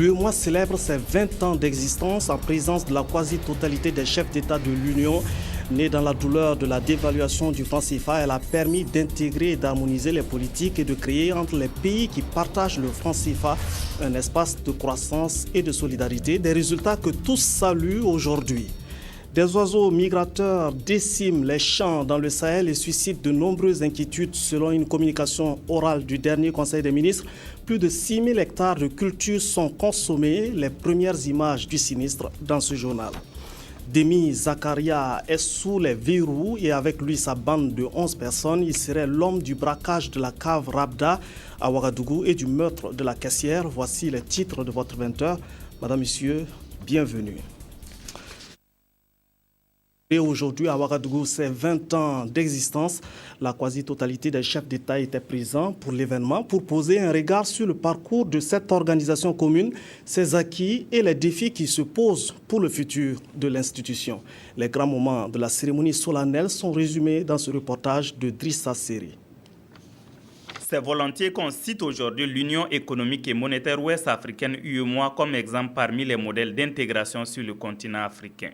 L'UEMOA célèbre ses 20 ans d'existence en présence de la quasi-totalité des chefs d'État de l'Union. Née dans la douleur de la dévaluation du franc CFA, elle a permis d'intégrer et d'harmoniser les politiques et de créer entre les pays qui partagent le franc CFA un espace de croissance et de solidarité, des résultats que tous saluent aujourd'hui. Des oiseaux migrateurs déciment les champs dans le Sahel et suscitent de nombreuses inquiétudes selon une communication orale du dernier Conseil des ministres. Plus de 6 000 hectares de cultures sont consommés. Les premières images du sinistre dans ce journal. Demi Zakaria est sous les verrous et avec lui sa bande de 11 personnes. Il serait l'homme du braquage de la cave Rabda à Ouagadougou et du meurtre de la caissière. Voici les titres de votre 20h. Madame, Monsieur, bienvenue. Et aujourd'hui, à Ouagadougou, c'est 20 ans d'existence. La quasi-totalité des chefs d'État étaient présents pour l'événement pour poser un regard sur le parcours de cette organisation commune, ses acquis et les défis qui se posent pour le futur de l'institution. Les grands moments de la cérémonie solennelle sont résumés dans ce reportage de Drissa Seri. C'est volontiers qu'on cite aujourd'hui l'Union économique et monétaire ouest-africaine UEMOA comme exemple parmi les modèles d'intégration sur le continent africain.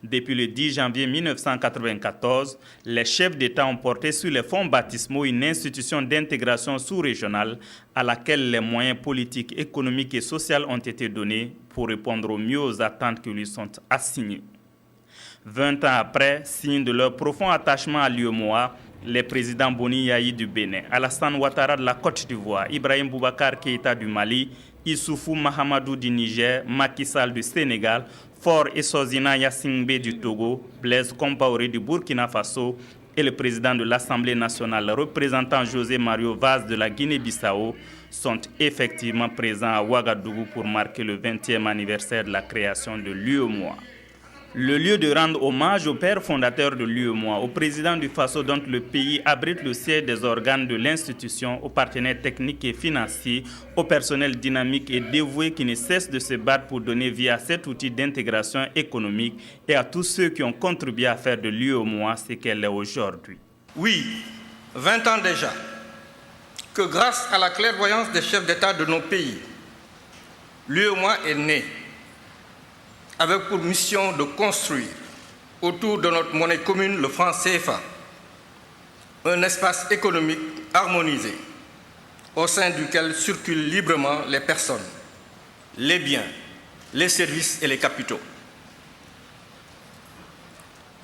Depuis le 10 janvier 1994, les chefs d'État ont porté sur les fonds baptismaux une institution d'intégration sous-régionale à laquelle les moyens politiques, économiques et sociaux ont été donnés pour répondre au mieux aux attentes qui lui sont assignées. 20 ans après, signe de leur profond attachement à l'UEMOA, les présidents Boni Yayi du Bénin, Alassane Ouattara de la Côte d'Ivoire, Ibrahim Boubacar Keïta du Mali, Issoufou Mahamadou du Niger, Macky Sall du Sénégal, Faure Essozina Yassingbe du Togo, Blaise Compaoré du Burkina Faso et le président de l'Assemblée nationale, représentant José Mario Vaz de la Guinée-Bissau, sont effectivement présents à Ouagadougou pour marquer le 20e anniversaire de la création de l'UEMOA. Le lieu de rendre hommage au père fondateur de l'UEMOA, au président du Faso dont le pays abrite le siège des organes de l'institution, aux partenaires techniques et financiers, au personnel dynamique et dévoué qui ne cesse de se battre pour donner vie à cet outil d'intégration économique et à tous ceux qui ont contribué à faire de l'UEMOA ce qu'elle est aujourd'hui. Oui, 20 ans déjà, que grâce à la clairvoyance des chefs d'État de nos pays, l'UEMOA est née, avec pour mission de construire, autour de notre monnaie commune, le franc CFA, un espace économique harmonisé, au sein duquel circulent librement les personnes, les biens, les services et les capitaux.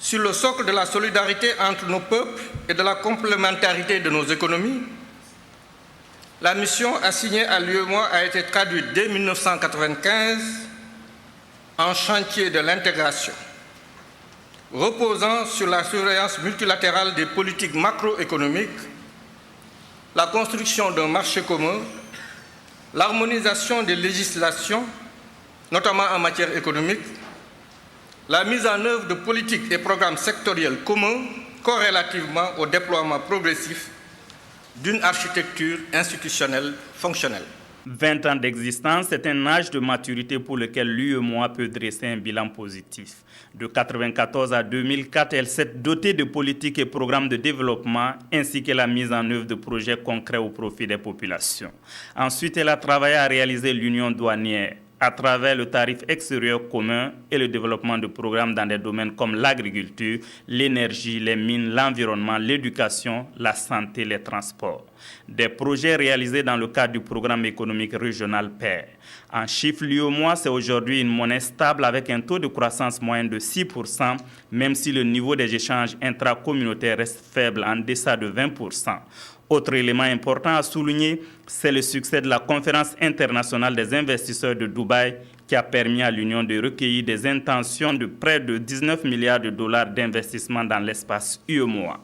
Sur le socle de la solidarité entre nos peuples et de la complémentarité de nos économies, la mission assignée à l'UEMOA a été traduite dès 1995 en chantier de l'intégration, reposant sur la surveillance multilatérale des politiques macroéconomiques, la construction d'un marché commun, l'harmonisation des législations, notamment en matière économique, la mise en œuvre de politiques et programmes sectoriels communs corrélativement au déploiement progressif d'une architecture institutionnelle fonctionnelle. 20 ans d'existence, c'est un âge de maturité pour lequel l'UEMOA peut dresser un bilan positif. De 1994 à 2004, elle s'est dotée de politiques et programmes de développement ainsi que la mise en œuvre de projets concrets au profit des populations. Ensuite, elle a travaillé à réaliser l'union douanière à travers le tarif extérieur commun et le développement de programmes dans des domaines comme l'agriculture, l'énergie, les mines, l'environnement, l'éducation, la santé, les transports. Des projets réalisés dans le cadre du programme économique régional PAIR. En chiffres, l'UEMOA, c'est aujourd'hui une monnaie stable avec un taux de croissance moyen de 6%, même si le niveau des échanges intracommunautaires reste faible, en deçà de 20%. Autre élément important à souligner, c'est le succès de la conférence internationale des investisseurs de Dubaï qui a permis à l'Union de recueillir des intentions de près de 19 milliards de dollars d'investissement dans l'espace UEMOA.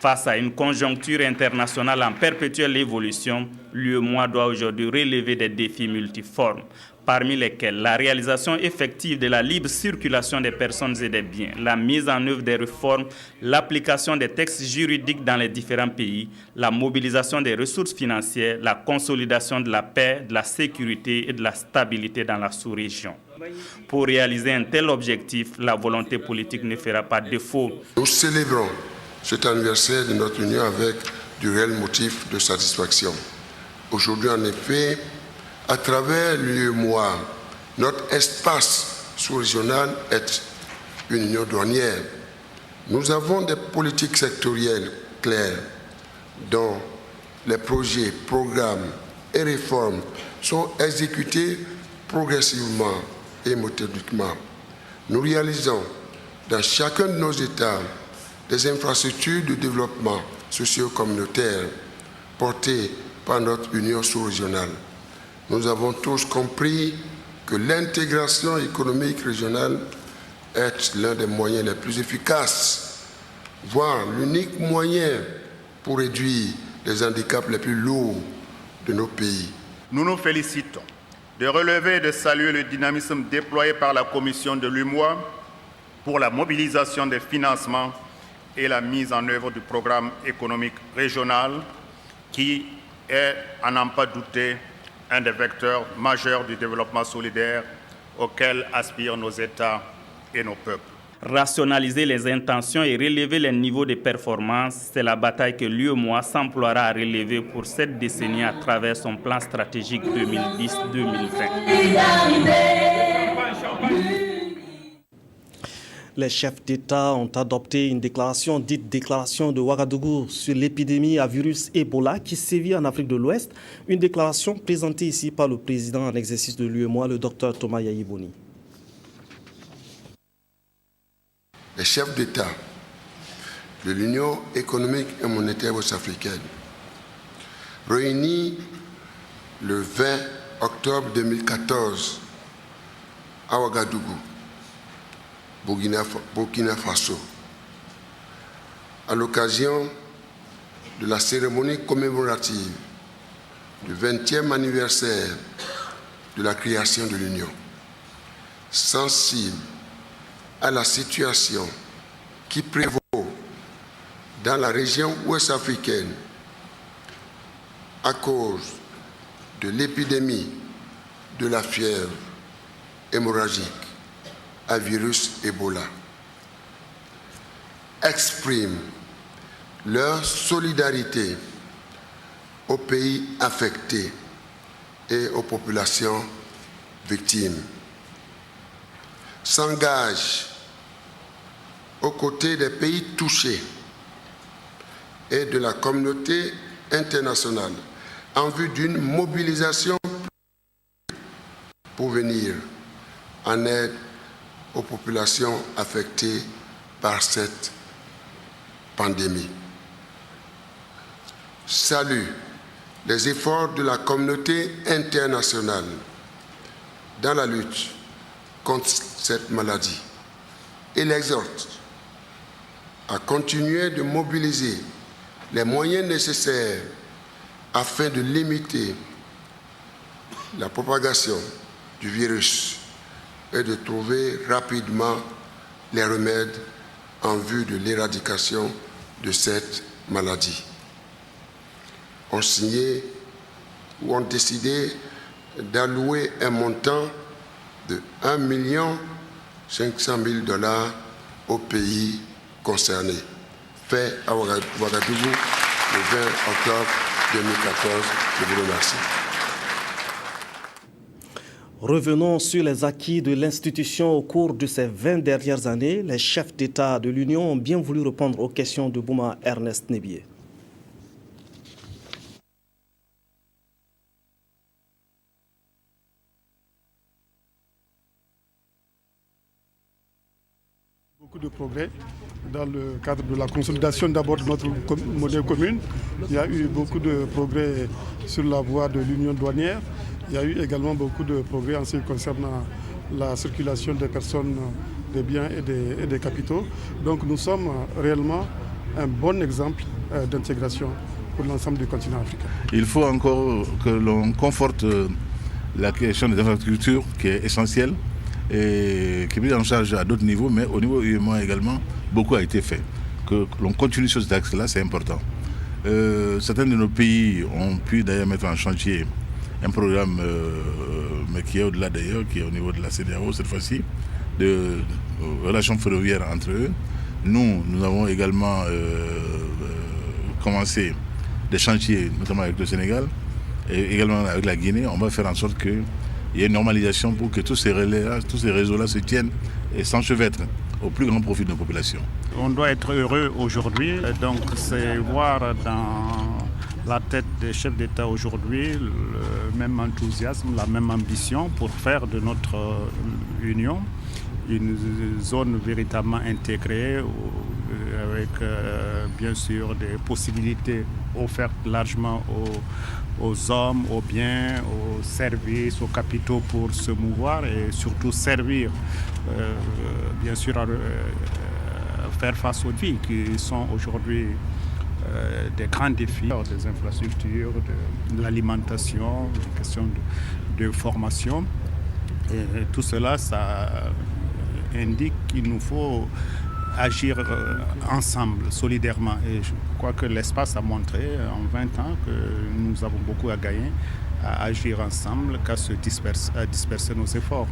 Face à une conjoncture internationale en perpétuelle évolution, l'UEMOA doit aujourd'hui relever des défis multiformes, parmi lesquels la réalisation effective de la libre circulation des personnes et des biens, la mise en œuvre des réformes, l'application des textes juridiques dans les différents pays, la mobilisation des ressources financières, la consolidation de la paix, de la sécurité et de la stabilité dans la sous-région. Pour réaliser un tel objectif, la volonté politique ne fera pas défaut. Nous célébrons cet anniversaire de notre union avec du réel motif de satisfaction. Aujourd'hui, en effet, À travers l'UEMOA, notre espace sous-régional est une union douanière. Nous avons des politiques sectorielles claires dont les projets, programmes et réformes sont exécutés progressivement et méthodiquement. Nous réalisons dans chacun de nos États des infrastructures de développement socio-communautaire portées par notre union sous-régionale. Nous avons tous compris que l'intégration économique régionale est l'un des moyens les plus efficaces, voire l'unique moyen pour réduire les handicaps les plus lourds de nos pays. Nous nous félicitons de relever et de saluer le dynamisme déployé par la Commission de l'UEMOA pour la mobilisation des financements et la mise en œuvre du programme économique régional qui est, à n'en pas douter, un des vecteurs majeurs du développement solidaire auquel aspirent nos États et nos peuples. Rationaliser les intentions et relever les niveaux de performance, c'est la bataille que l'UEMOA s'emploiera à relever pour cette décennie à travers son plan stratégique 2010-2020. Les chefs d'État ont adopté une déclaration dite déclaration de Ouagadougou sur l'épidémie à virus Ebola qui sévit en Afrique de l'Ouest. Une déclaration présentée ici par le président en exercice de l'UEMOA, le Dr Thomas Yayi-Boni. Les chefs d'État de l'Union économique et monétaire ouest-africaine, réunis le 20 octobre 2014 à Ouagadougou, Burkina Faso, à l'occasion de la cérémonie commémorative du 20e anniversaire de la création de l'Union, sensible à la situation qui prévaut dans la région ouest-africaine à cause de l'épidémie de la fièvre hémorragique à virus Ebola, expriment leur solidarité aux pays affectés et aux populations victimes, s'engagent aux côtés des pays touchés et de la communauté internationale en vue d'une mobilisation pour venir en aide aux populations affectées par cette pandémie. Salue les efforts de la communauté internationale dans la lutte contre cette maladie et l'exhorte à continuer de mobiliser les moyens nécessaires afin de limiter la propagation du virus et de trouver rapidement les remèdes en vue de l'éradication de cette maladie. Ont signé ou ont décidé d'allouer un montant de $1 500 000 aux pays concernés, fait à Ouagadougou le 20 octobre 2014. Je vous remercie. Revenons sur les acquis de l'institution au cours de ces 20 dernières années. Les chefs d'État de l'Union ont bien voulu répondre aux questions de Bouma Ernest Nebié. Beaucoup de progrès dans le cadre de la consolidation d'abord de notre monnaie commune. Il y a eu beaucoup de progrès sur la voie de l'union douanière. Il y a eu également beaucoup de progrès en ce qui concerne la circulation des personnes, des biens et des capitaux. Donc nous sommes réellement un bon exemple d'intégration pour l'ensemble du continent africain. Il faut encore que l'on conforte la question des infrastructures qui est essentielle et qui est prise en charge à d'autres niveaux, mais au niveau UEMOA également, beaucoup a été fait. Que l'on continue sur cet axe-là, c'est important. Certains de nos pays ont pu d'ailleurs mettre en chantier un programme, mais qui est au-delà d'ailleurs, qui est au niveau de la CEDEAO cette fois-ci, de relations ferroviaires entre eux. Nous avons également commencé des chantiers, notamment avec le Sénégal, et également avec la Guinée, on va faire en sorte qu'il y ait une normalisation pour que tous ces relais-là, tous ces réseaux-là se tiennent et s'enchevêtrent au plus grand profit de nos populations. On doit être heureux aujourd'hui, donc c'est voir dans la tête des chefs d'État aujourd'hui le même enthousiasme, la même ambition pour faire de notre union une zone véritablement intégrée avec bien sûr des possibilités offertes largement aux hommes, aux biens, aux services, aux capitaux pour se mouvoir et surtout servir bien sûr à faire face aux défis qui sont aujourd'hui des grands défis, des infrastructures, de l'alimentation, des questions de formation. Et tout cela, ça indique qu'il nous faut agir ensemble, solidairement. Et je crois que l'espace a montré en 20 ans que nous avons beaucoup à gagner à agir ensemble qu'à disperser nos efforts.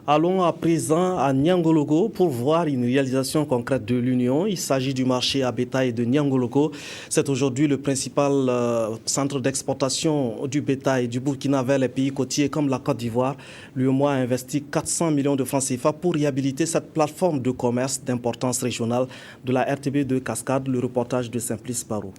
Allons à présent à Niangologo pour voir une réalisation concrète de l'Union. Il s'agit du marché à bétail de Niangologo. C'est aujourd'hui le principal centre d'exportation du bétail du Burkina vers les pays côtiers comme la Côte d'Ivoire. L'UEMOA a investi 400 millions de francs CFA pour réhabiliter cette plateforme de commerce d'importance régionale de la RTB de Cascade. Le reportage de Simplice Barou.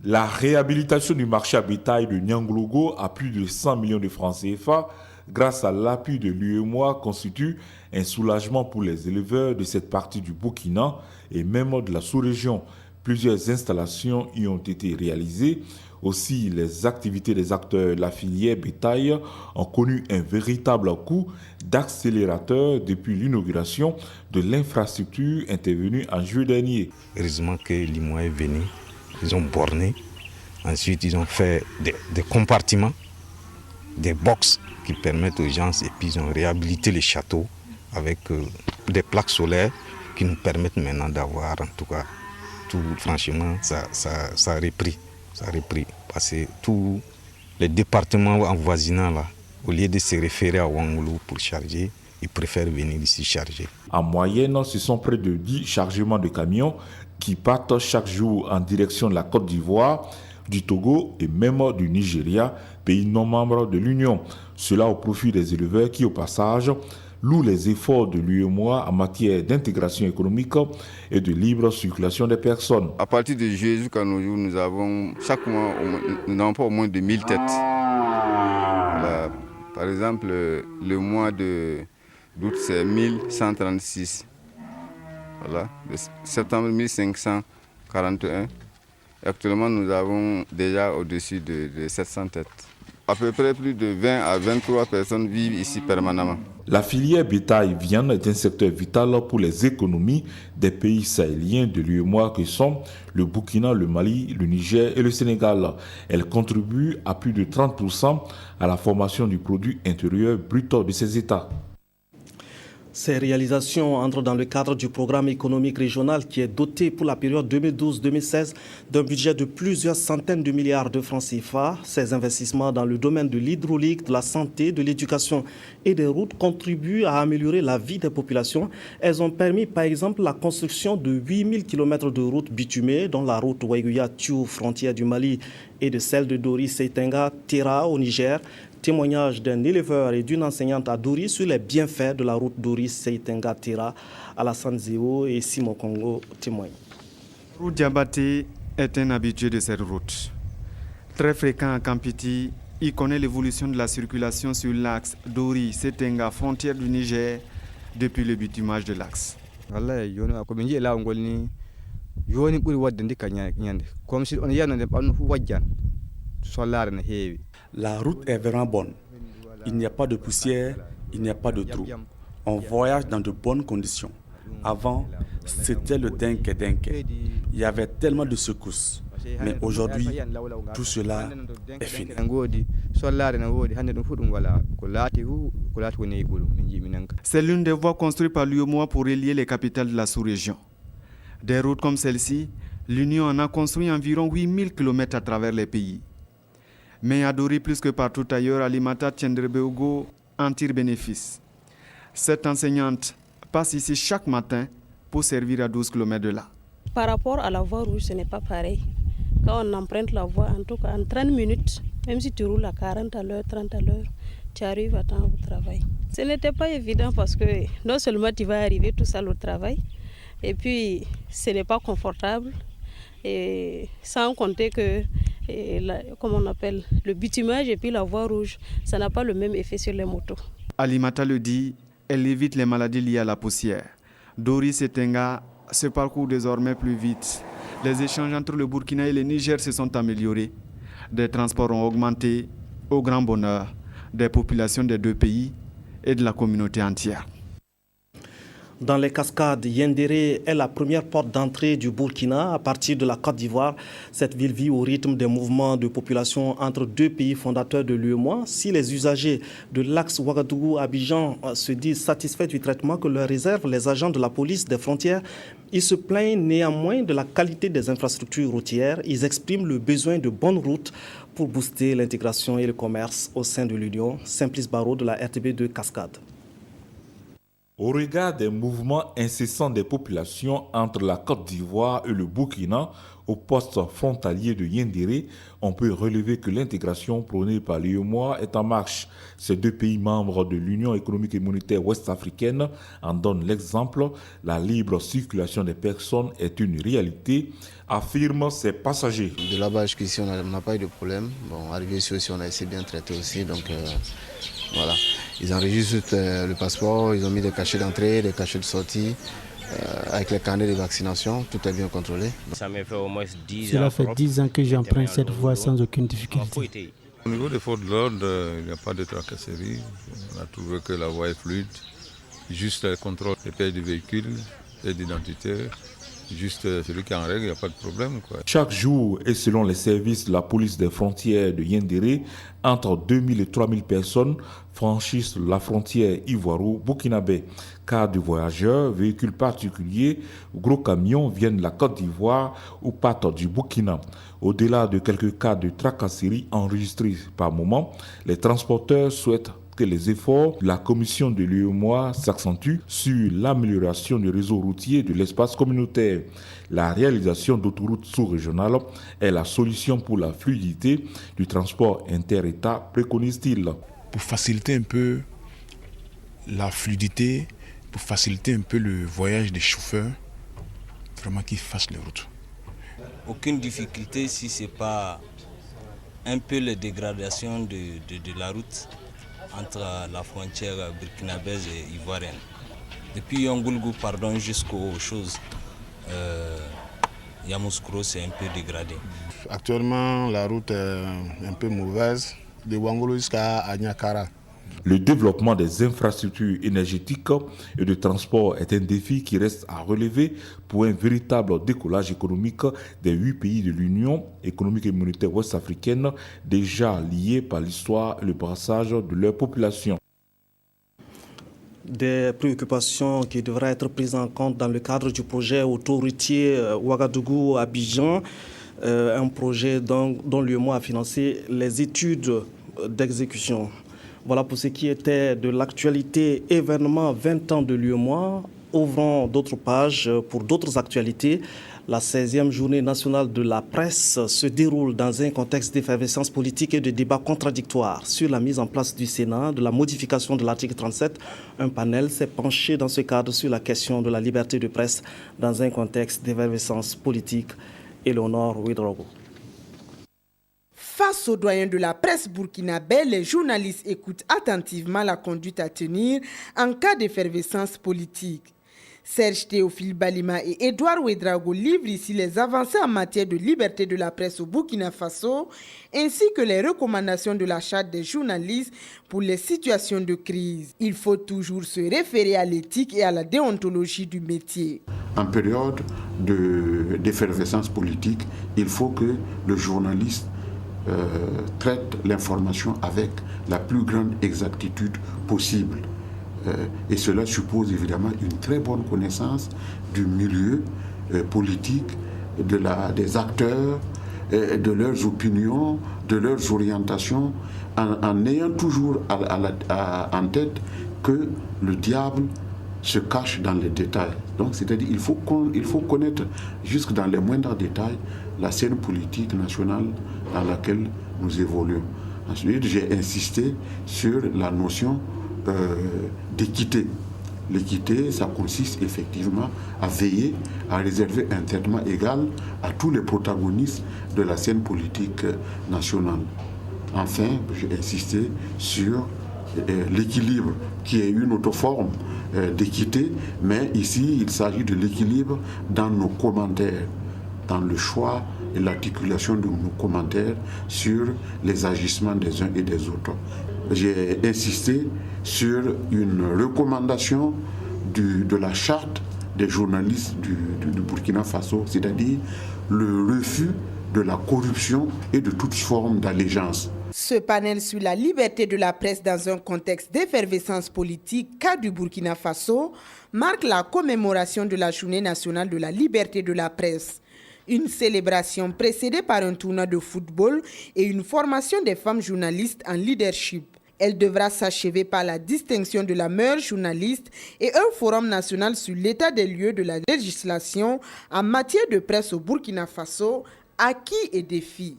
La réhabilitation du marché à bétail de Niangologo à plus de 100 millions de francs CFA grâce à l'appui de l'UEMOA constitue un soulagement pour les éleveurs de cette partie du Burkina et même de la sous-région. Plusieurs installations y ont été réalisées. Aussi, les activités des acteurs de la filière bétail ont connu un véritable coup d'accélérateur depuis l'inauguration de l'infrastructure intervenue en juillet dernier. Heureusement que l'UEMOA est venu. Ils ont borné, ensuite ils ont fait des compartiments, des boxes qui permettent aux gens, et puis ils ont réhabilité les châteaux avec des plaques solaires qui nous permettent maintenant d'avoir, en tout cas, tout franchement, ça a repris. Parce que tous les départements avoisinants, là, au lieu de se référer à Ouangoulou pour charger, ils préfèrent venir ici charger. En moyenne, ce sont près de 10 chargements de camions qui partent chaque jour en direction de la Côte d'Ivoire, du Togo et même du Nigeria, pays non membres de l'Union. Cela au profit des éleveurs qui, au passage, louent les efforts de l'UEMOA en matière d'intégration économique et de libre circulation des personnes. À partir de juillet jusqu'à nos jours, nous avons chaque mois, nous n'avons pas au moins de 1000 têtes. Voilà. Par exemple, le mois d'août, c'est 1136. Voilà, de septembre 1541. Actuellement, nous avons déjà au-dessus de 700 têtes. À peu près plus de 20 à 23 personnes vivent ici permanemment. La filière bétail-viande est un secteur vital pour les économies des pays sahéliens de l'UEMOA que sont le Burkina, le Mali, le Niger et le Sénégal. Elle contribue à plus de 30% à la formation du produit intérieur brut de ces États. Ces réalisations entrent dans le cadre du programme économique régional qui est doté pour la période 2012-2016 d'un budget de plusieurs centaines de milliards de francs CFA. Ces investissements dans le domaine de l'hydraulique, de la santé, de l'éducation et des routes contribuent à améliorer la vie des populations. Elles ont permis par exemple la construction de 8000 km de routes bitumées, dont la route Ouaïgouya-Thiou, frontière du Mali, et de celle de Dori-Seitenga-Tera au Niger. Témoignage d'un éleveur et d'une enseignante à Dori sur les bienfaits de la route Dori-Seitenga-Tera. Alassane Zéo et Simon Congo témoignent. Route Diabaté est un habitué de cette route. Très fréquent à Kampiti, il connaît l'évolution de la circulation sur l'axe Dori-Seitenga, frontière du Niger, depuis le bitumage de l'axe. La route est vraiment bonne. Il n'y a pas de poussière, il n'y a pas de trou. On voyage dans de bonnes conditions. Avant, c'était le dingue. Il y avait tellement de secousses. Mais aujourd'hui, tout cela est fini. C'est l'une des voies construites par l'UEMOA pour relier les capitales de la sous-région. Des routes comme celle-ci, l'Union en a construit environ 8000 km à travers les pays. Mais à Dori, plus que partout ailleurs, Alimata Tiendrebeogo en tire bénéfice. Cette enseignante passe ici chaque matin pour servir à 12 km de là. Par rapport à la voie rouge, ce n'est pas pareil. Quand on emprunte la voie, en tout cas en 30 minutes, même si tu roules à 40 à l'heure, 30 à l'heure, tu arrives à temps au travail. Ce n'était pas évident parce que non seulement tu vas arriver tout seul au travail, et puis ce n'est pas confortable, et sans compter que comme on appelle, le bitumage et puis la voie rouge, ça n'a pas le même effet sur les motos. Alimata le dit, elle évite les maladies liées à la poussière. Doris et Tenga se parcourent désormais plus vite. Les échanges entre le Burkina et le Niger se sont améliorés. Des transports ont augmenté au grand bonheur des populations des deux pays et de la communauté entière. Dans les cascades, Yendéré est la première porte d'entrée du Burkina à partir de la Côte d'Ivoire. Cette ville vit au rythme des mouvements de population entre deux pays fondateurs de l'UEMOA. Si les usagers de l'axe Ouagadougou-Abidjan se disent satisfaits du traitement que leur réservent les agents de la police des frontières, ils se plaignent néanmoins de la qualité des infrastructures routières. Ils expriment le besoin de bonnes routes pour booster l'intégration et le commerce au sein de l'Union. Simplice Barreau de la RTB de Cascade. Au regard des mouvements incessants des populations entre la Côte d'Ivoire et le Burkina, au poste frontalier de Yendéré, on peut relever que l'intégration prônée par l'UEMOA est en marche. Ces deux pays membres de l'Union économique et monétaire ouest-africaine en donnent l'exemple. La libre circulation des personnes est une réalité, affirment ses passagers. De là-bas jusqu'ici, on n'a pas eu de problème. Bon, arrivé ici aussi, on a essayé de bien traiter aussi, donc voilà. Ils enregistrent le passeport, ils ont mis des cachets d'entrée, des cachets de sortie. Avec les carnets de vaccination, tout est bien contrôlé. Cela fait 10 ans que j'emprunte cette voie sans aucune difficulté. Au niveau des forces de l'ordre, il n'y a pas de tracasserie. On a trouvé que la voie est fluide. Juste le contrôle des pièces de véhicules, et d'identité. Juste celui qui est en règle, il n'y a pas de problème, quoi. Chaque jour, et selon les services de la police des frontières de Yendéré, entre 2000 et 3000 personnes franchissent la frontière ivoiro-burkinabé. Cars de voyageurs, véhicules particuliers, gros camions viennent de la Côte d'Ivoire ou partent du Burkina. Au-delà de quelques cas de tracasserie enregistrés par moment, les transporteurs souhaitent que les efforts de la commission de l'UEMOA s'accentuent sur l'amélioration du réseau routier de l'espace communautaire. La réalisation d'autoroutes sous-régionales est la solution pour la fluidité du transport inter-État, préconise-t-il. Pour faciliter un peu la fluidité, pour faciliter un peu le voyage des chauffeurs, vraiment qu'ils fassent les routes. Aucune difficulté si ce n'est pas un peu la dégradation de la route entre la frontière burkinabèse et ivoirienne. Depuis Yongoulgou, jusqu'aux choses, Yamoussoukro c'est un peu dégradé. Actuellement, la route est un peu mauvaise, de Ouangolo jusqu'à Agnakara. Le développement des infrastructures énergétiques et de transport est un défi qui reste à relever pour un véritable décollage économique des 8 pays de l'Union économique et monétaire ouest-africaine déjà liés par l'histoire et le brassage de leur population. Des préoccupations qui devraient être prises en compte dans le cadre du projet autoroutier Ouagadougou-Abidjan, un projet dont l'UEMOA a financé les études d'exécution. Voilà pour ce qui était de l'actualité événement 20 ans de l'UEMOA. Ouvrons d'autres pages pour d'autres actualités. La 16e journée nationale de la presse se déroule dans un contexte d'effervescence politique et de débats contradictoires sur la mise en place du Sénat, de la modification de l'article 37. Un panel s'est penché dans ce cadre sur la question de la liberté de presse dans un contexte d'effervescence politique. Éléonore Ouedraogo. Face aux doyens de la presse burkinabé, les journalistes écoutent attentivement la conduite à tenir en cas d'effervescence politique. Serge Théophile Balima et Edouard Ouedraogo livrent ici les avancées en matière de liberté de la presse au Burkina Faso, ainsi que les recommandations de la charte des journalistes pour les situations de crise. Il faut toujours se référer à l'éthique et à la déontologie du métier. En période d'effervescence politique, il faut que le journaliste traite l'information avec la plus grande exactitude possible. Et cela suppose évidemment une très bonne connaissance du milieu politique, des acteurs, de leurs opinions, de leurs orientations, en ayant toujours en tête que le diable se cache dans les détails. Donc, c'est-à-dire qu'il faut connaître jusque dans les moindres détails la scène politique nationale dans laquelle nous évoluons. Ensuite, j'ai insisté sur la notion d'équité. L'équité, ça consiste effectivement à veiller à réserver un traitement égal à tous les protagonistes de la scène politique nationale. Enfin, j'ai insisté sur l'équilibre, qui est une autre forme d'équité, mais ici, il s'agit de l'équilibre dans nos commentaires, dans le choix et l'articulation de nos commentaires sur les agissements des uns et des autres. J'ai insisté sur une recommandation de la charte des journalistes du Burkina Faso, c'est-à-dire le refus de la corruption et de toute forme d'allégeance. Ce panel sur la liberté de la presse dans un contexte d'effervescence politique cas du Burkina Faso marque la commémoration de la Journée nationale de la liberté de la presse. Une célébration précédée par un tournoi de football et une formation des femmes journalistes en leadership. Elle devra s'achever par la distinction de la meilleure journaliste et un forum national sur l'état des lieux de la législation en matière de presse au Burkina Faso, acquis et défis.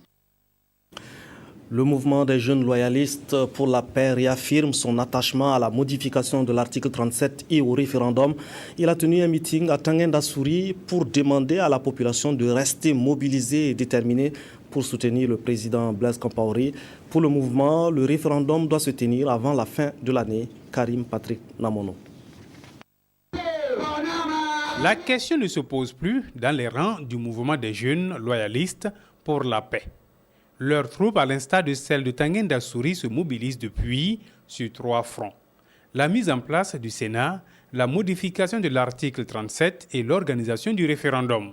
Le mouvement des jeunes loyalistes pour la paix réaffirme son attachement à la modification de l'article 37 et au référendum. Il a tenu un meeting à Tanguy-Ndassuri pour demander à la population de rester mobilisée et déterminée pour soutenir le président Blaise Compaoré. Pour le mouvement, le référendum doit se tenir avant la fin de l'année. Karim Patrick Namono. La question ne se pose plus dans les rangs du mouvement des jeunes loyalistes pour la paix. Leurs troupes, à l'instar de celles de Tanguy-Ndassuri, se mobilisent depuis sur 3 fronts. La mise en place du Sénat, la modification de l'article 37 et l'organisation du référendum.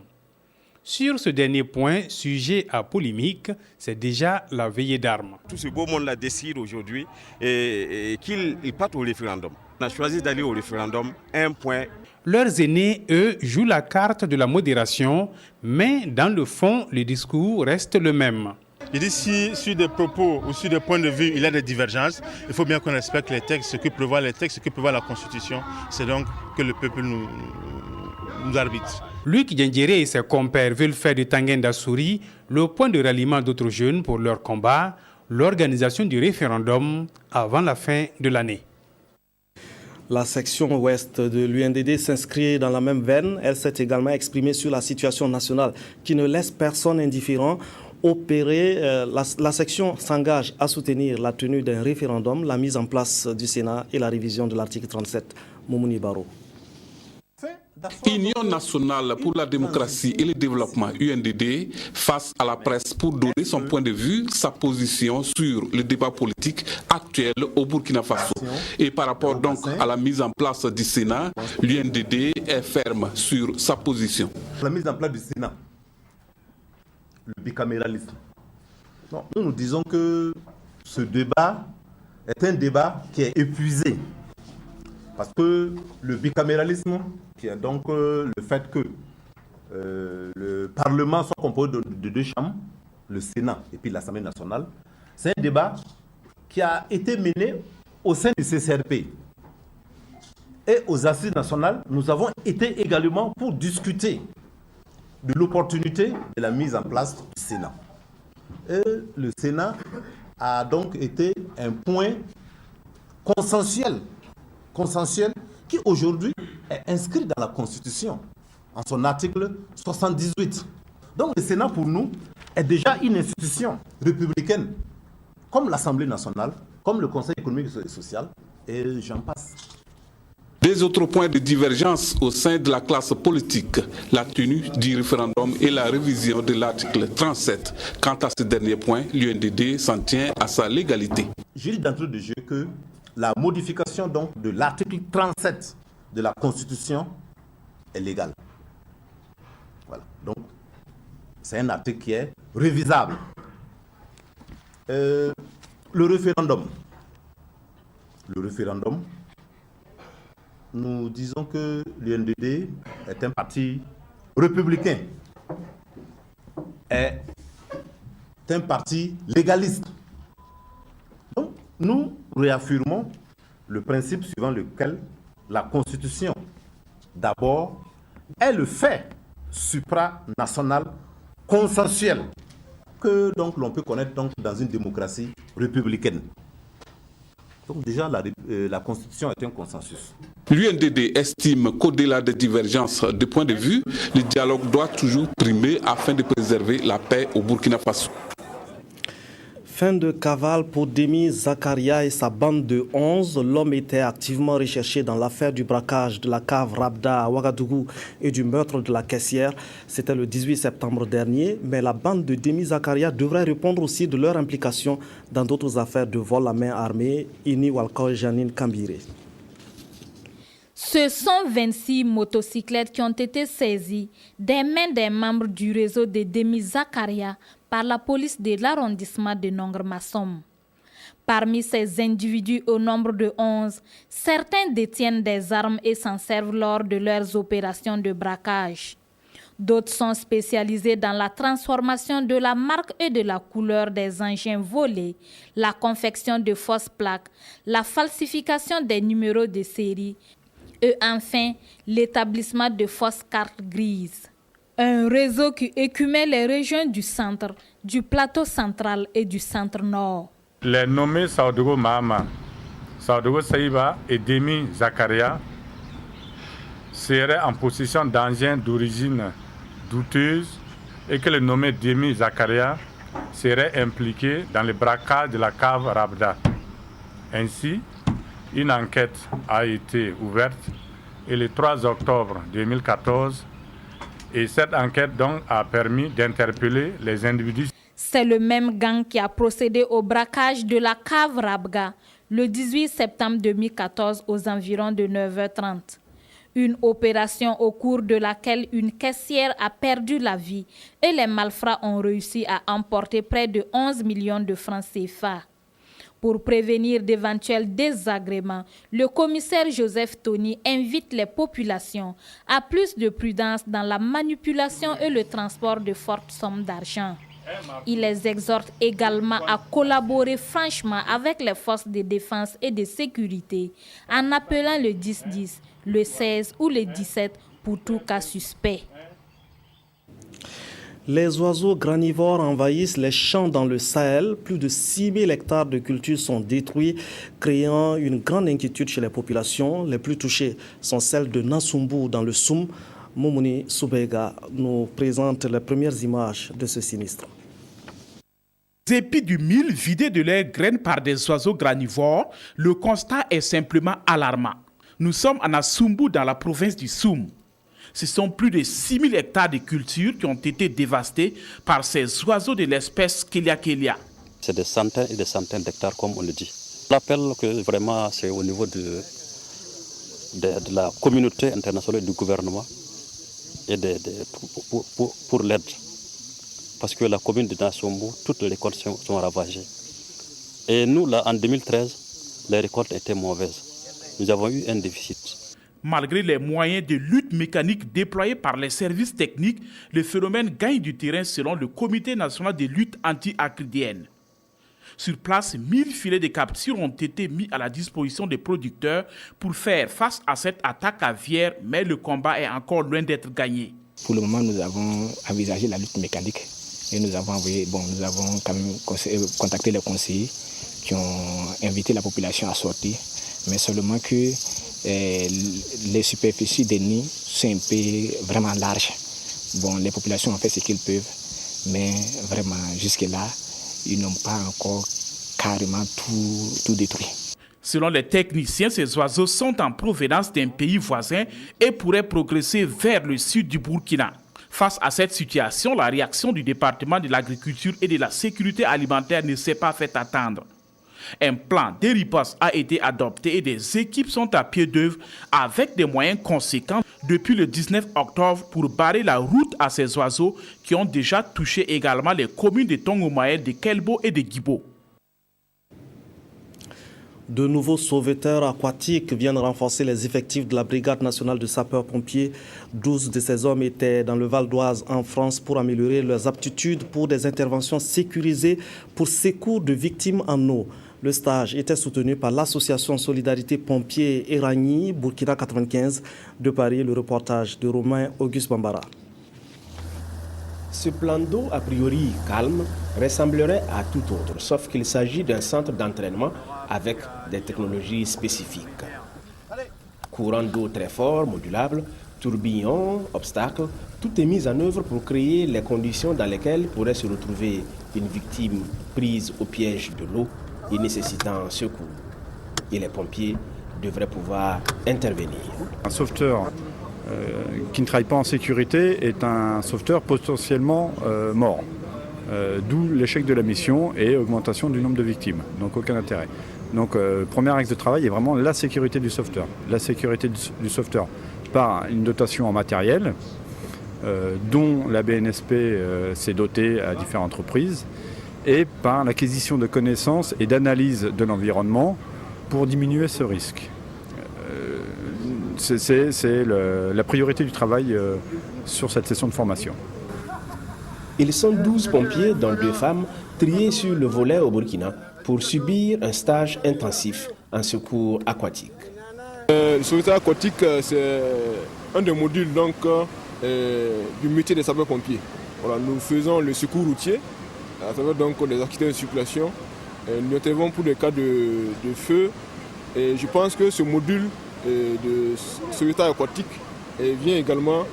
Sur ce dernier point, sujet à polémique, c'est déjà la veillée d'armes. Tout ce beau monde-là décide aujourd'hui qu'ils partent au référendum. On a choisi d'aller au référendum, un point. Leurs aînés, eux, jouent la carte de la modération, mais dans le fond, le discours reste le même. Je dis si sur des propos ou sur des points de vue il y a des divergences, il faut bien qu'on respecte les textes, ce que prévoit les textes, ce que prévoit la Constitution. C'est donc que le peuple nous arbitre. Luc Diendéré et ses compères veulent faire de Tanguy-Ndassuri le point de ralliement d'autres jeunes pour leur combat, l'organisation du référendum avant la fin de l'année. La section ouest de l'UNDD s'inscrit dans la même veine. Elle s'est également exprimée sur la situation nationale qui ne laisse personne indifférent. La section s'engage à soutenir la tenue d'un référendum, la mise en place du Sénat et la révision de l'article 37. Moumouni Baro. Union nationale pour la démocratie et le développement UNDD face à la presse pour donner son point de vue, sa position sur le débat politique actuel au Burkina Faso. Et par rapport donc à la mise en place du Sénat, l'UNDD est ferme sur sa position. La mise en place du Sénat, le bicaméralisme. Non, nous disons que ce débat est un débat qui est épuisé. Parce que le bicaméralisme, qui est donc le fait que le Parlement soit composé de 2 chambres, le Sénat et puis l'Assemblée nationale, c'est un débat qui a été mené au sein du CCRP. Et aux assises nationales, nous avons été également pour discuter de l'opportunité de la mise en place du Sénat. Et le Sénat a donc été un point consensuel qui aujourd'hui est inscrit dans la Constitution, en son article 78. Donc le Sénat pour nous est déjà une institution républicaine, comme l'Assemblée nationale, comme le Conseil économique et social, et j'en passe. Des autres points de divergence au sein de la classe politique, la tenue du référendum et la révision de l'article 37. Quant à ce dernier point, l'UNDD s'en tient à sa légalité. J'ai dit d'entrée de jeu que la modification donc de l'article 37 de la Constitution est légale. Voilà. Donc, c'est un article qui est révisable. Le référendum. Le référendum, nous disons que l'UNDD est un parti républicain, est un parti légaliste. Donc, nous réaffirmons le principe suivant lequel la Constitution, d'abord, est le fait supranational consensuel que donc l'on peut connaître donc dans une démocratie républicaine. Donc déjà, la Constitution est un consensus. L'UNDD estime qu'au-delà des divergences de points de vue, le dialogue doit toujours primer afin de préserver la paix au Burkina Faso. Fin de cavale pour Demi Zakaria et sa bande de 11. L'homme était activement recherché dans l'affaire du braquage de la cave Rabda à Ouagadougou et du meurtre de la caissière. C'était le 18 septembre dernier, mais la bande de Demi Zakaria devrait répondre aussi de leur implication dans d'autres affaires de vol à main armée. Ini Walko Janine Kambire. Ce sont 26 motocyclettes qui ont été saisies des mains des membres du réseau de Demi Zakaria par la police de l'arrondissement de Nongre-Massom. Parmi ces individus au nombre de 11, certains détiennent des armes et s'en servent lors de leurs opérations de braquage. D'autres sont spécialisés dans la transformation de la marque et de la couleur des engins volés, la confection de fausses plaques, la falsification des numéros de série et enfin l'établissement de fausses cartes grises. Un réseau qui écumait les régions du centre, du plateau central et du centre-nord. Les nommés Saodogo Mahama, Saodogo Saïba et Demi Zakaria seraient en possession d'engins d'origine douteuse et que le nommé Demi Zakaria serait impliqué dans le braquage de la cave Rabda. Ainsi, une enquête a été ouverte et le 3 octobre 2014, et cette enquête donc a permis d'interpeller les individus. C'est le même gang qui a procédé au braquage de la cave Rabga le 18 septembre 2014 aux environs de 9h30. Une opération au cours de laquelle une caissière a perdu la vie et les malfrats ont réussi à emporter près de 11 millions de francs CFA. Pour prévenir d'éventuels désagréments, le commissaire Joseph Tony invite les populations à plus de prudence dans la manipulation et le transport de fortes sommes d'argent. Il les exhorte également à collaborer franchement avec les forces de défense et de sécurité en appelant le 10-10, le 16 ou le 17 pour tout cas suspect. Les oiseaux granivores envahissent les champs dans le Sahel. Plus de 6000 hectares de culture sont détruits, créant une grande inquiétude chez les populations. Les plus touchées sont celles de Nansumbu dans le Soum. Moumouni Soubega nous présente les premières images de ce sinistre. Les épis du mil vidés de leurs graines par des oiseaux granivores, le constat est simplement alarmant. Nous sommes à Nansumbu dans la province du Soum. Ce sont plus de 6000 hectares de cultures qui ont été dévastés par ces oiseaux de l'espèce Kélia. C'est des centaines et des centaines d'hectares, comme on le dit. L'appel que vraiment c'est au niveau de la communauté internationale, du gouvernement et pour l'aide. Parce que la commune de Nansumbu, toutes les récoltes sont ravagées. Et nous, là, en 2013, les récoltes étaient mauvaises. Nous avons eu un déficit. Malgré les moyens de lutte mécanique déployés par les services techniques, le phénomène gagne du terrain selon le Comité national de lutte anti-acridienne. Sur place, 1000 filets de capture ont été mis à la disposition des producteurs pour faire face à cette attaque aviaire, mais le combat est encore loin d'être gagné. Pour le moment, nous avons envisagé la lutte mécanique et nous avons quand même contacté les conseillers qui ont invité la population à sortir, mais seulement que les superficies des nids sont un peu vraiment larges. Bon, les populations ont fait ce qu'ils peuvent, mais vraiment jusque-là, ils n'ont pas encore carrément tout détruit. Selon les techniciens, ces oiseaux sont en provenance d'un pays voisin et pourraient progresser vers le sud du Burkina. Face à cette situation, la réaction du département de l'agriculture et de la sécurité alimentaire ne s'est pas fait attendre. Un plan de riposte a été adopté et des équipes sont à pied d'œuvre avec des moyens conséquents depuis le 19 octobre pour barrer la route à ces oiseaux qui ont déjà touché également les communes de Tongomaye, de Kelbo et de Guibo. De nouveaux sauveteurs aquatiques viennent renforcer les effectifs de la Brigade nationale de sapeurs-pompiers. 12 de ces hommes étaient dans le Val d'Oise en France pour améliorer leurs aptitudes pour des interventions sécurisées pour secours de victimes en eau. Le stage était soutenu par l'association Solidarité Pompiers Eragny, Burkina 95 de Paris. Le reportage de Romain Auguste Bambara. Ce plan d'eau, a priori calme, ressemblerait à tout autre, sauf qu'il s'agit d'un centre d'entraînement avec des technologies spécifiques. Courant d'eau très fort, modulable, tourbillon, obstacles, tout est mis en œuvre pour créer les conditions dans lesquelles pourrait se retrouver une victime prise au piège de l'eau et nécessitant secours. Et les pompiers devraient pouvoir intervenir. Un sauveteur qui ne travaille pas en sécurité est un sauveteur potentiellement mort. D'où l'échec de la mission et augmentation du nombre de victimes. Donc aucun intérêt. Donc premier axe de travail est vraiment la sécurité du sauveteur. La sécurité du sauveteur par une dotation en matériel dont la BNSP s'est dotée à différentes reprises et par l'acquisition de connaissances et d'analyse de l'environnement pour diminuer ce risque. C'est la priorité du travail sur cette session de formation. Ils sont 12 pompiers, dont 2 femmes, triés sur le volet au Burkina pour subir un stage intensif en secours aquatique. Le sauvetage aquatique, c'est un des modules donc, du métier des sapeurs-pompiers. Voilà, nous faisons le secours routier, à travers donc, les accidents de circulation. Nous intervenons pour des cas de feu. Et je pense que ce module de sauvetage aquatique vient également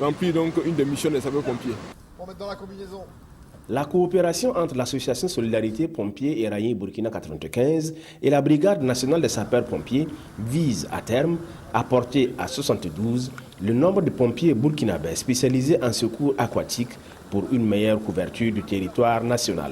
remplir donc, une des missions des sapeurs-pompiers. On met dans la combinaison. La coopération entre l'association Solidarité Pompiers Eragny Burkina 95 et la Brigade nationale des sapeurs-pompiers vise à terme à porter à 72 le nombre de pompiers burkinabés spécialisés en secours aquatique pour une meilleure couverture du territoire national.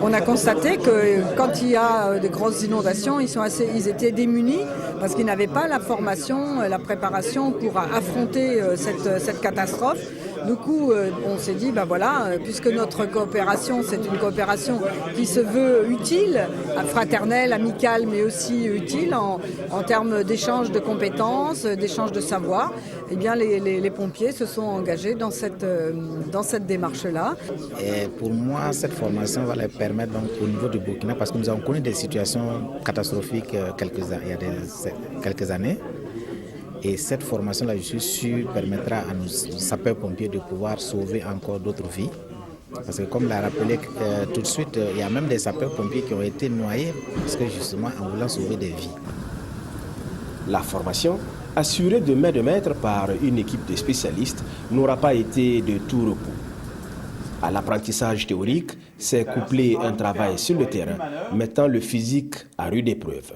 On a constaté que quand il y a de grosses inondations, ils étaient démunis parce qu'ils n'avaient pas la formation, la préparation pour affronter cette catastrophe. Du coup, on s'est dit, ben voilà, puisque notre coopération, c'est une coopération qui se veut utile, fraternelle, amicale, mais aussi utile en termes d'échange de compétences, d'échange de savoir, eh bien les pompiers se sont engagés dans cette démarche-là. Et pour moi, cette formation va leur permettre donc, au niveau du Burkina, parce que nous avons connu des situations catastrophiques il y a quelques années. Et cette formation-là, je suis sûr, permettra à nos sapeurs-pompiers de pouvoir sauver encore d'autres vies. Parce que comme l'a rappelé tout de suite, il y a même des sapeurs-pompiers qui ont été noyés parce que justement en voulant sauver des vies. La formation, assurée de main de maître par une équipe de spécialistes, n'aura pas été de tout repos. À l'apprentissage théorique, s'est couplé un travail sur le terrain, mettant le physique à rude épreuve.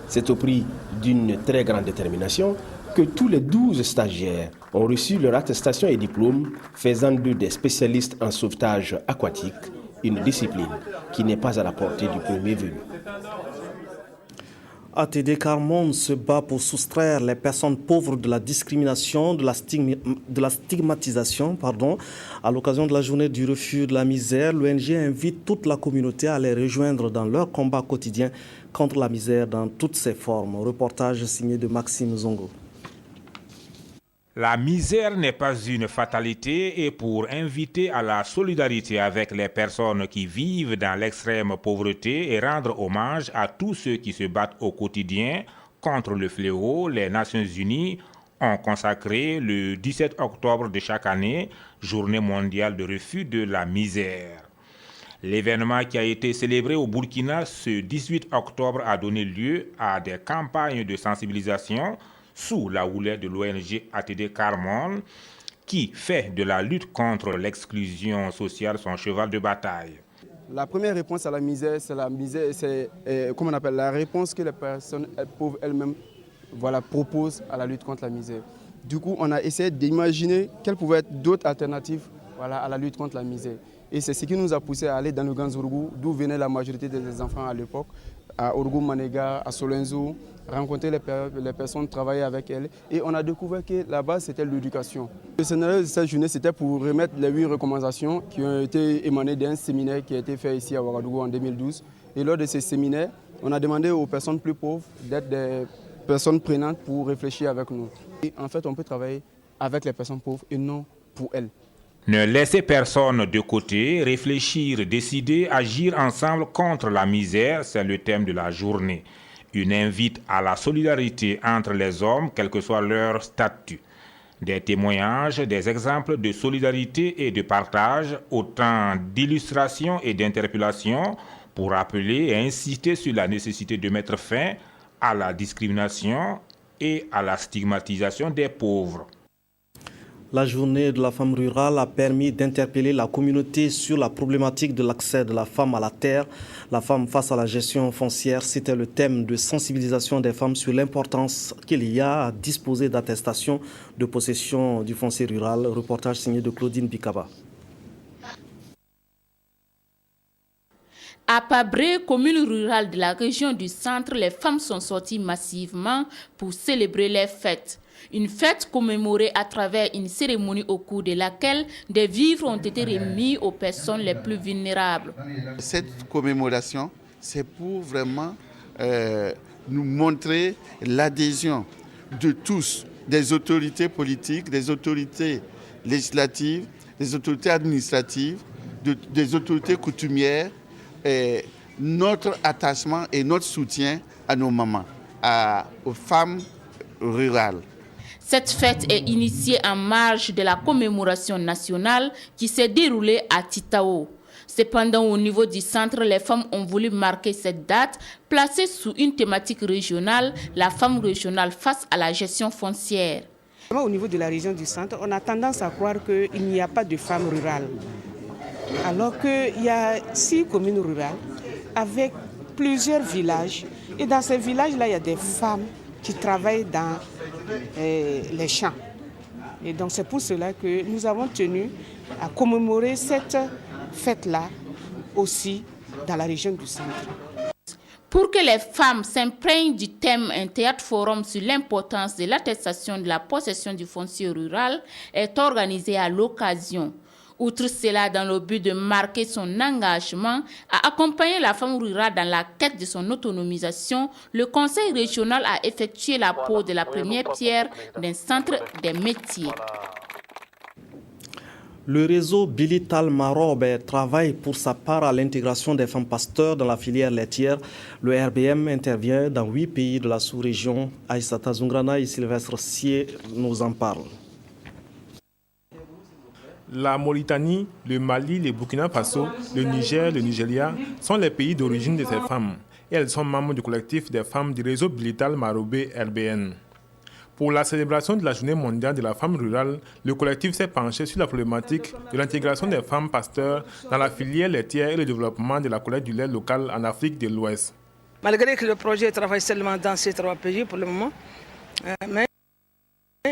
C'est au prix d'une très grande détermination que tous les 12 stagiaires ont reçu leur attestation et diplôme, faisant d'eux des spécialistes en sauvetage aquatique, une discipline qui n'est pas à la portée du premier venu. ATD Carmonde se bat pour soustraire les personnes pauvres de la discrimination, de la stigmatisation. À l'occasion de la journée du refus de la misère, l'ONG invite toute la communauté à les rejoindre dans leur combat quotidien contre la misère dans toutes ses formes. Reportage signé de Maxime Zongo. La misère n'est pas une fatalité et pour inviter à la solidarité avec les personnes qui vivent dans l'extrême pauvreté et rendre hommage à tous ceux qui se battent au quotidien contre le fléau, les Nations Unies ont consacré le 17 octobre de chaque année, Journée mondiale de refus de la misère. L'événement qui a été célébré au Burkina ce 18 octobre a donné lieu à des campagnes de sensibilisation sous la houlette de l'ONG ATD Carmonde, qui fait de la lutte contre l'exclusion sociale son cheval de bataille. La première réponse à la misère, c'est comment on appelle, la réponse que les personnes pauvres elles-mêmes proposent à la lutte contre la misère. Du coup, on a essayé d'imaginer quelles pouvaient être d'autres alternatives à la lutte contre la misère. Et c'est ce qui nous a poussé à aller dans le Grand Zourougou, d'où venaient la majorité des enfants à l'époque, à Ourgou Manega, à Solenzo, rencontrer les personnes, travailler avec elles. Et on a découvert que la base, c'était l'éducation. Le scénario de cette journée, c'était pour remettre les 8 recommandations qui ont été émanées d'un séminaire qui a été fait ici à Ouagadougou en 2012. Et lors de ces séminaires, on a demandé aux personnes plus pauvres d'être des personnes prenantes pour réfléchir avec nous. Et en fait, on peut travailler avec les personnes pauvres et non pour elles. Ne laisser personne de côté, réfléchir, décider, agir ensemble contre la misère, c'est le thème de la journée. Une invite à la solidarité entre les hommes, quel que soit leur statut. Des témoignages, des exemples de solidarité et de partage, autant d'illustrations et d'interpellations pour rappeler et insister sur la nécessité de mettre fin à la discrimination et à la stigmatisation des pauvres. La journée de la femme rurale a permis d'interpeller la communauté sur la problématique de l'accès de la femme à la terre. La femme face à la gestion foncière, c'était le thème de sensibilisation des femmes sur l'importance qu'il y a à disposer d'attestations de possession du foncier rural. Reportage signé de Claudine Bikaba. À Pabré, commune rurale de la région du centre, les femmes sont sorties massivement pour célébrer les fêtes. Une fête commémorée à travers une cérémonie au cours de laquelle des vivres ont été remis aux personnes les plus vulnérables. Cette commémoration, c'est pour vraiment nous montrer l'adhésion de tous, des autorités politiques, des autorités législatives, des autorités administratives, des autorités coutumières, et notre attachement et notre soutien à nos mamans, aux femmes rurales. Cette fête est initiée en marge de la commémoration nationale qui s'est déroulée à Titao. Cependant, au niveau du centre, les femmes ont voulu marquer cette date, placée sous une thématique régionale, la femme régionale face à la gestion foncière. Au niveau de la région du centre, on a tendance à croire qu'il n'y a pas de femmes rurales. Alors qu'il y a 6 communes rurales avec plusieurs villages. Et dans ces villages-là, il y a des femmes qui travaillent dans les champs. Et donc c'est pour cela que nous avons tenu à commémorer cette fête-là aussi dans la région du centre. Pour que les femmes s'imprègnent du thème, un théâtre-forum sur l'importance de l'attestation de la possession du foncier rural est organisé à l'occasion. Outre cela, dans le but de marquer son engagement à accompagner la femme rurale dans la quête de son autonomisation, le Conseil régional a effectué la pose de la première pierre d'un centre des métiers. Le réseau Bilital Marobe travaille pour sa part à l'intégration des femmes pasteurs dans la filière laitière. Le RBM intervient dans 8 pays de la sous-région. Aïssata Zungrana et Sylvestre Sier nous en parlent. La Mauritanie, le Mali, le Burkina Faso, le Niger, le Nigeria sont les pays d'origine de ces femmes. Et elles sont membres du collectif des femmes du réseau Bilital Marobe RBN. Pour la célébration de la Journée mondiale de la femme rurale, le collectif s'est penché sur la problématique de l'intégration des femmes pasteurs dans la filière laitière et le développement de la collecte du lait local en Afrique de l'Ouest. Malgré que le projet travaille seulement dans ces 3 pays pour le moment, mais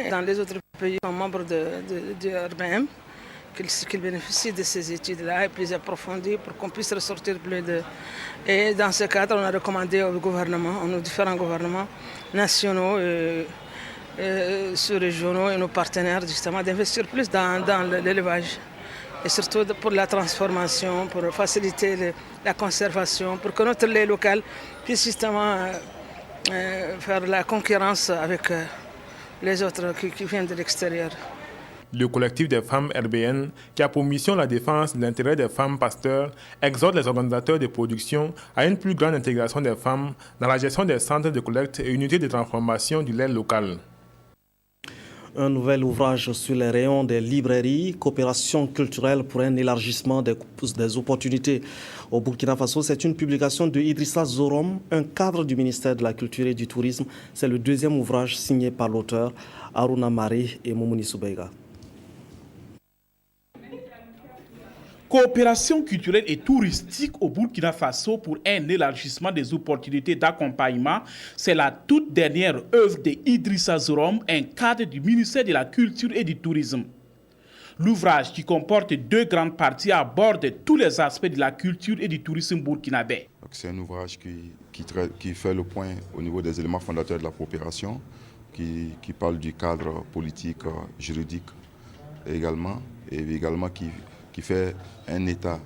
dans les autres pays sont membres de RBM, qu'ils bénéficient de ces études-là et plus approfondies pour qu'on puisse ressortir plus de... Et dans ce cadre, on a recommandé aux gouvernements, aux différents gouvernements nationaux, sous-régionaux et nos partenaires justement d'investir plus dans l'élevage et surtout pour la transformation, pour faciliter la conservation, pour que notre lait local puisse justement faire la concurrence avec les autres qui viennent de l'extérieur. Le collectif des femmes RBN, qui a pour mission la défense de l'intérêt des femmes pasteurs, exhorte les organisateurs de production à une plus grande intégration des femmes dans la gestion des centres de collecte et unités de transformation du lait local. Un nouvel ouvrage sur les rayons des librairies, coopération culturelle pour un élargissement des opportunités au Burkina Faso. C'est une publication de Idrissa Zorom, un cadre du ministère de la Culture et du Tourisme. C'est le 2e ouvrage signé par l'auteur Aruna Mari et Momouni Soubeiga. Coopération culturelle et touristique au Burkina Faso pour un élargissement des opportunités d'accompagnement, c'est la toute dernière œuvre d'Idrissa Zorom, un cadre du ministère de la Culture et du Tourisme. L'ouvrage, qui comporte 2 grandes parties, aborde tous les aspects de la culture et du tourisme burkinabé. C'est un ouvrage qui fait le point au niveau des éléments fondateurs de la coopération, qui parle du cadre politique, juridique également, et également qui fait un état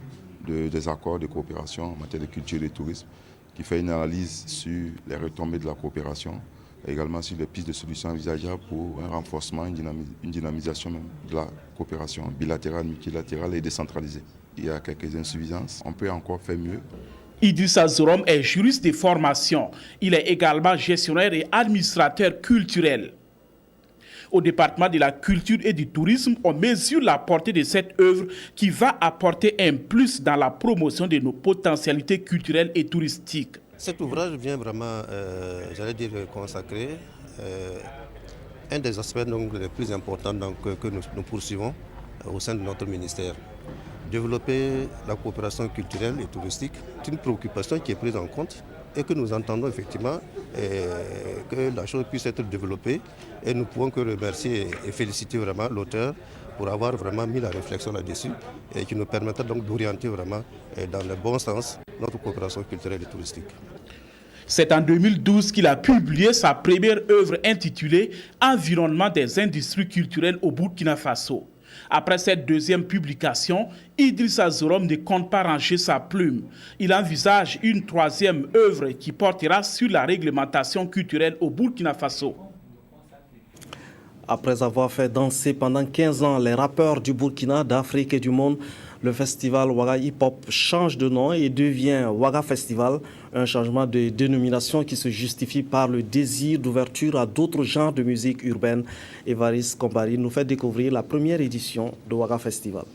des accords de coopération en matière de culture et de tourisme, qui fait une analyse sur les retombées de la coopération, également sur les pistes de solutions envisageables pour un renforcement, une dynamisation même de la coopération bilatérale, multilatérale et décentralisée. Il y a quelques insuffisances, on peut encore faire mieux. Idrissa Zorom est juriste de formation. Il est également gestionnaire et administrateur culturel. Au département de la culture et du tourisme, on mesure la portée de cette œuvre qui va apporter un plus dans la promotion de nos potentialités culturelles et touristiques. Cet ouvrage vient vraiment, j'allais dire, consacrer un des aspects donc, les plus importants donc, que nous poursuivons au sein de notre ministère. Développer la coopération culturelle et touristique, c'est une préoccupation qui est prise en compte et que nous entendons effectivement que la chose puisse être développée et nous pouvons que remercier et féliciter vraiment l'auteur pour avoir vraiment mis la réflexion là-dessus et qui nous permettra donc d'orienter vraiment dans le bon sens notre coopération culturelle et touristique. C'est en 2012 qu'il a publié sa première œuvre intitulée « Environnement des industries culturelles au Burkina Faso ». Après cette deuxième publication, Idrissa Zorom ne compte pas ranger sa plume. Il envisage une troisième œuvre qui portera sur la réglementation culturelle au Burkina Faso. Après avoir fait danser pendant 15 ans les rappeurs du Burkina, d'Afrique et du monde, le festival Ouaga Hip Hop change de nom et devient Ouaga Festival, un changement de dénomination qui se justifie par le désir d'ouverture à d'autres genres de musique urbaine. Évariste Kombari nous fait découvrir la première édition de Ouaga Festival.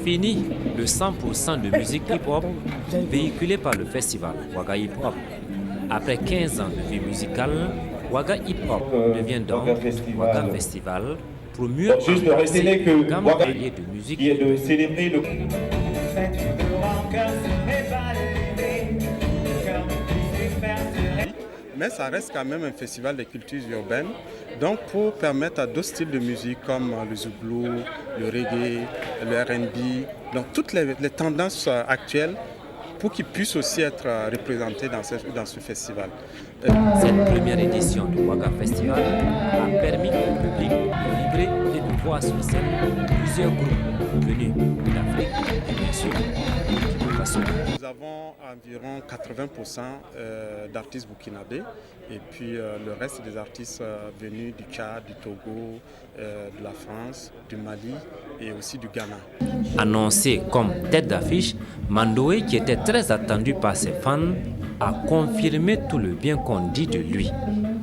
Fini le 100% de musique hip-hop véhiculée par le festival Ouaga Hip Hop. Après 15 ans de vie musicale, Ouaga Hip Hop devient donc Ouaga Festival pour mieux embrasser une gamme variée de musique. Qui est de célébrer le... Mais ça reste quand même un festival de cultures urbaines, donc pour permettre à d'autres styles de musique comme le zouglou, le reggae, le R&B, donc toutes les tendances actuelles pour qu'ils puissent aussi être représentés dans ce festival. Cette première édition du Ouaga Festival a permis au public de vibrer et de voir sur scène plusieurs groupes venus d'Afrique et bien sûr du Burkina Faso. Nous avons environ 80% d'artistes burkinabés et puis le reste des artistes venus du Tchad, du Togo, de la France, du Mali et aussi du Ghana. Annoncé comme tête d'affiche, Mandoé, qui était très attendu par ses fans, a confirmé tout le bien qu'on dit de lui.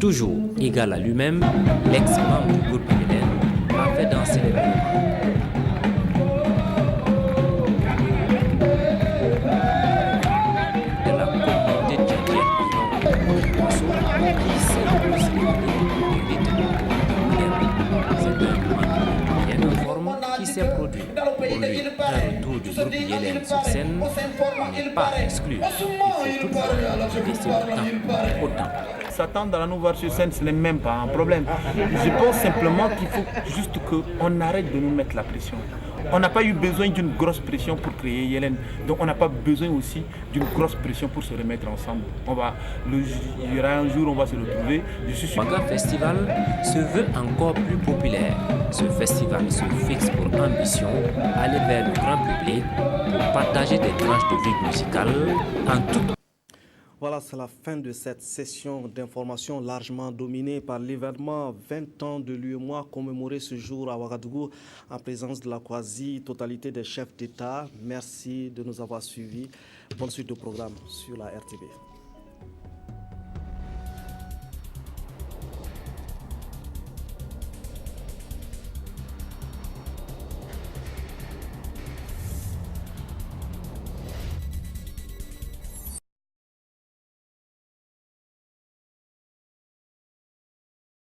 Toujours égal à lui-même, l'ex-membre du groupe Mélène a fait danser les mouvements. De la communauté tchadienne qui s'est aussi c'est un moment bien en forme qui s'est produit. Pour lui, un retour du groupe Yélène sur scène n'est pas exclu. Il faut toutefois laisser le temps au temps. S'attendre à la nous voir sur scène, ce n'est même pas un problème. Je pense simplement qu'il faut juste qu'on arrête de nous mettre la pression. On n'a pas eu besoin d'une grosse pression pour créer Yélène. Donc on n'a pas besoin aussi d'une grosse pression pour se remettre ensemble. Il y aura un jour, on va se retrouver. Ouaga Festival se veut encore plus populaire. Ce festival se fixe pour ambition aller vers le grand public pour partager des tranches de vie musicale en toute. Voilà, c'est la fin de cette session d'information largement dominée par l'événement 20 ans de l'UEMOA commémoré ce jour à Ouagadougou en présence de la quasi-totalité des chefs d'État. Merci de nous avoir suivis. Bonne suite de programme sur la RTB.